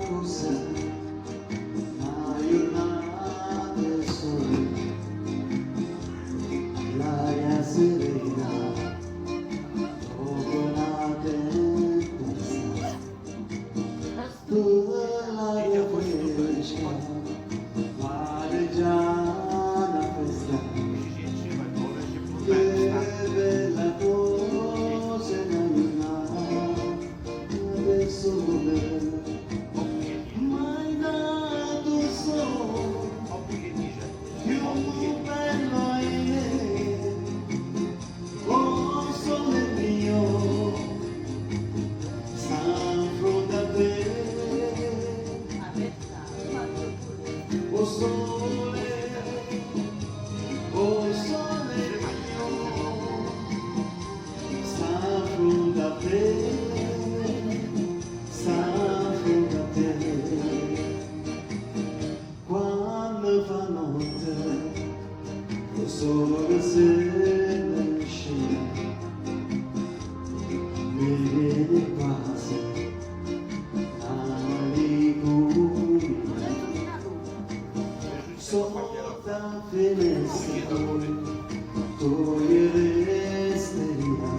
cosa, una giornata del sole, l'aria serena, dopo la tempesta, tutta l'aria fresca, vale già una festa, che bella cosa una giornata del sole. O sole mio, s'affronta da te, s'affronta da te. Quando fa notte, lo sole se ne esce, mi viene quasi la liguria. Sotto la finestra togliereste via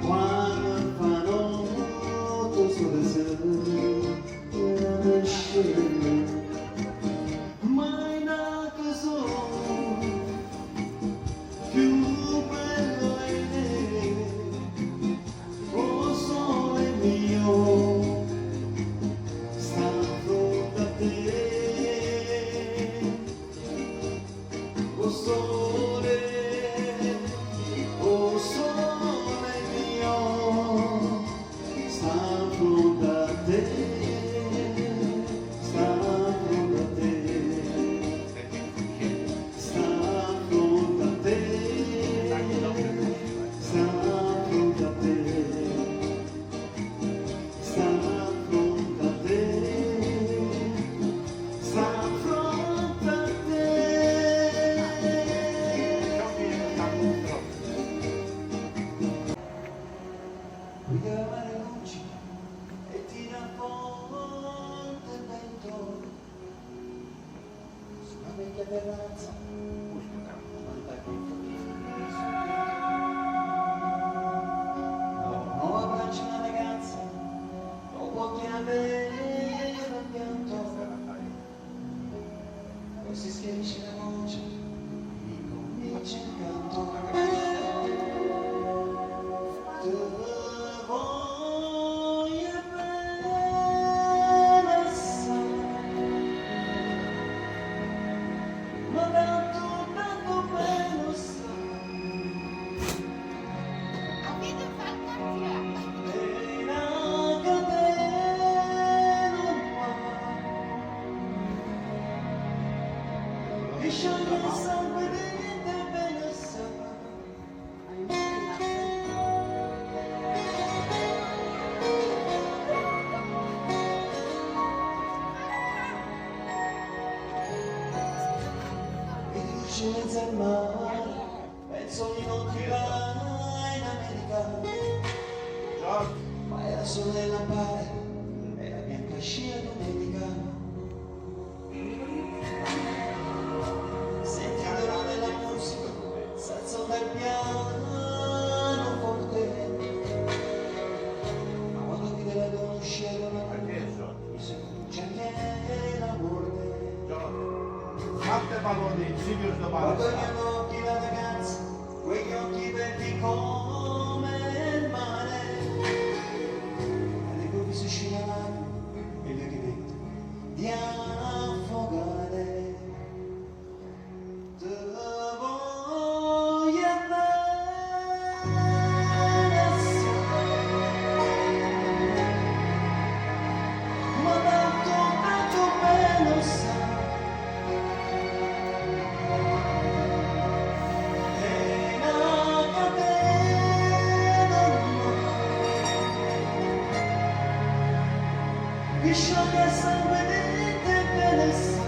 quando fa notte sole se ne scende, mai nato sono più bello è te, o sole mio, sta fronte a te. O sole mio, sta fronte a te, sta fronte a te, sta fronte a te, sta fronte a te, sta fronte a te, sta fronte a te. Puoi chiamare luci e tira fuori il vento sulla vecchia terrazza, non abbracci una ragazza, non può che avere un pianto, poi si schiarisce la voce, ricomincia il canto. E scioglie il sangue di te bene sa. E ti dice in mezzo al mare, penso di non tirare in America. Ma era solo della pare, e la bianca scia domenica. Dal piano forte, ma quando ti la conoscevano mi si comincia anche la morte. Fatte palloni, Silvio sto Guardo parlando. gli occhi la ragazza, quegli occhi verdi come il mare, all'improvviso scinavano e gli occhi verdi di affogare. Mi scioglie il sangue di te bene sa.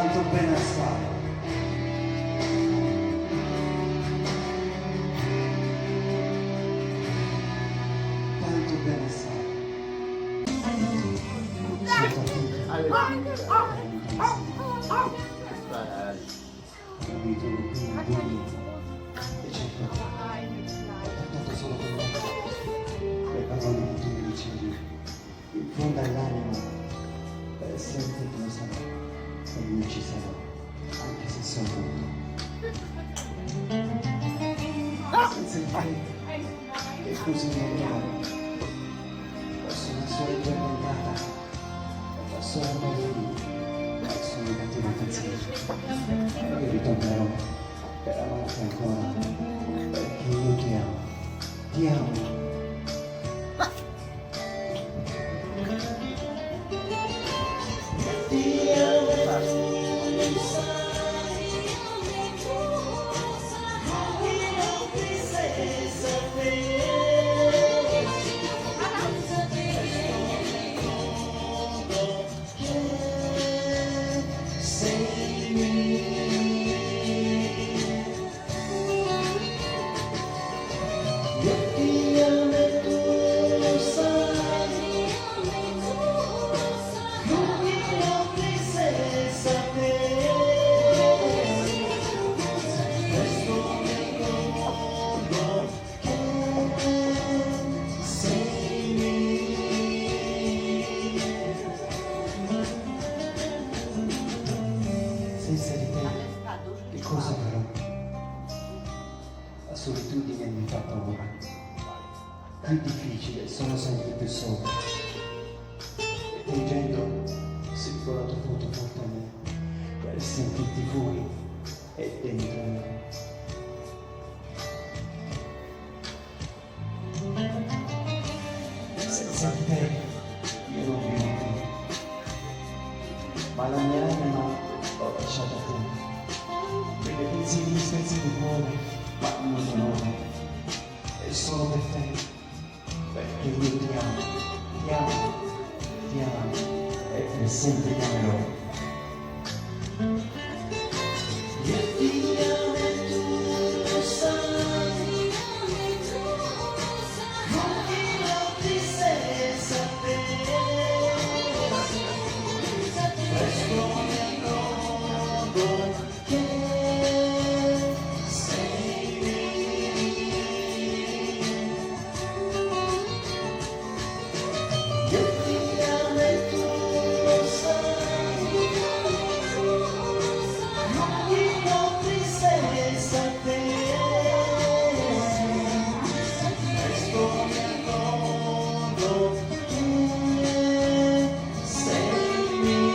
tanto bene assai. Tanto bene assai. Capito, quindi e certo, ho trattato solo con me. Le parole che tu mi dicevi, in fondo all'anima, per sempre tu lo sarai, e io ci sarò, anche se sono muto. Senza il te, che così mi amore, posso una sola tormentata, e posso amare lì, ma sono cattivo pensiero. Io ritornerò per amarti ancora, perché io ti amo, ti amo. Senza di te, che cosa farò? La solitudine mi fa paura. Più difficile, sono sempre più solo. E piangendo, seguo la tua foto forte a me, per sentirti fuori e dentro me. Senza di te, io non vivo più. Ma la mia anima l'ho lasciata a te, quelle pensieri spezzi di cuore, ma non dolore, è solo per te, perché io ti amo, ti amo, ti amo, e per sempre ti amerò. Io ti amo e tu lo sai, pochi notti senza te, presto mi accorgo che sei io ti amo e tu lo sai, pochi notti senza te, presto mi accorgo che sei mia.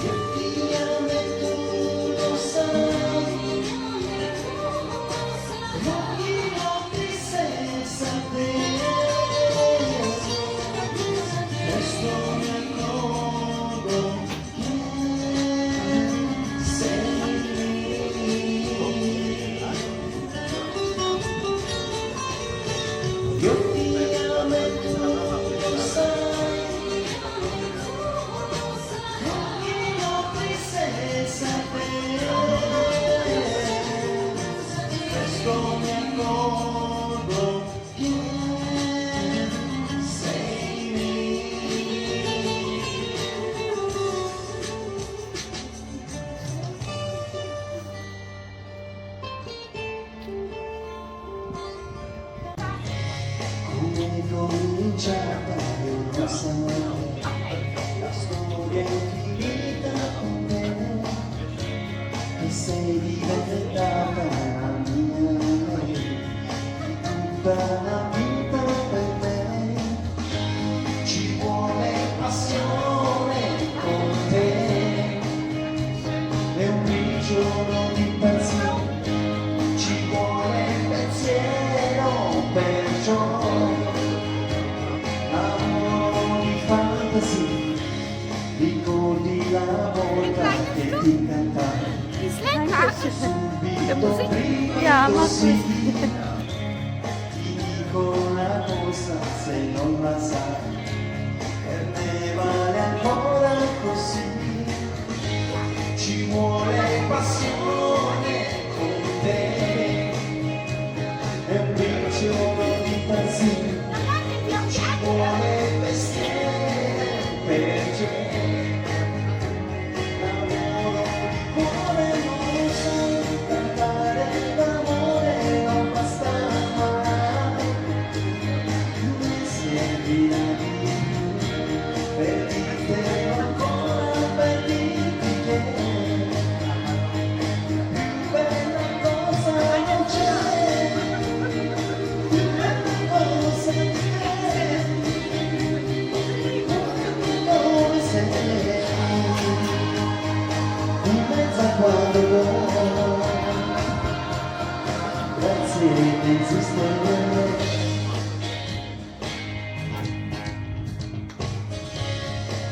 Io ti amo e tu lo sai, pochi notti senza te, presto mi accorgo che sei mia. Io ti amo e tu lo sai, pochi notti senza te, presto mi accorgo che sei mia. Come è cominciata io non so, la storia infinita con me, che sei diventata la mia, tutta la vita per me, ci vuole passione con te, e un briciolo di Chiama sì, così. ti dico una cosa se non la sai, per me vale ancora così, ci vuole passione con te, è un briciolo di pazzia, ci vuole mestiere per te, lavoro di cuore non lo sai, cantare d'amore non basta mai, mi servirà di più per dirtelo ancora, per dirti che più bella cosa non c'è, più bella cosa di te, come sei, in mezzo a quando vuoi, grazie di esistere.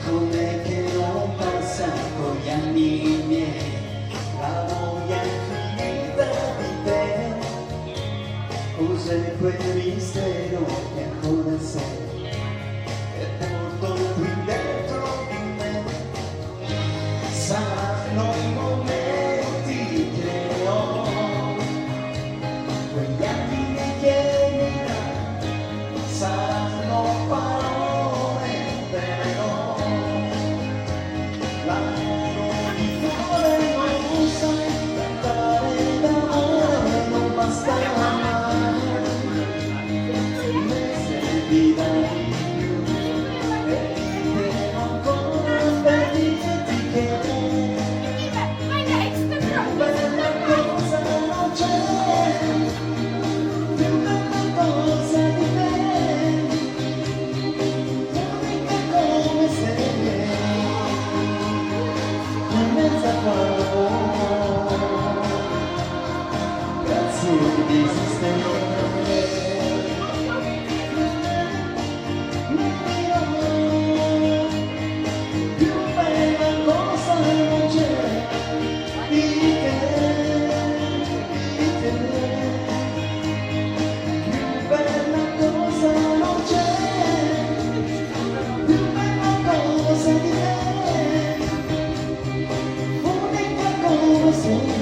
Com'è che non passa con gli anni miei la voglia infinita di te? Cos'è quel mistero che ancora sei e porto qui dentro di me? Saranno i momenti che ho, quegli attimi che mi dai, saranno parole però. Lavoro di cuore non sai, cantare d'amore non basta mai, me servirà di più, e dirtelo ancora, per dirti che più bella cosa non c'è, più bella cosa di te, unica come sei, in mezzo a quando grazie di esistere. Più bella cosa non c'è di te, più bella cosa non c'è, più bella cosa di te, unica come sei,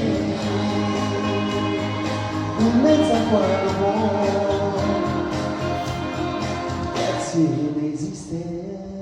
in mezzo a quando vuoi, grazie di esistere.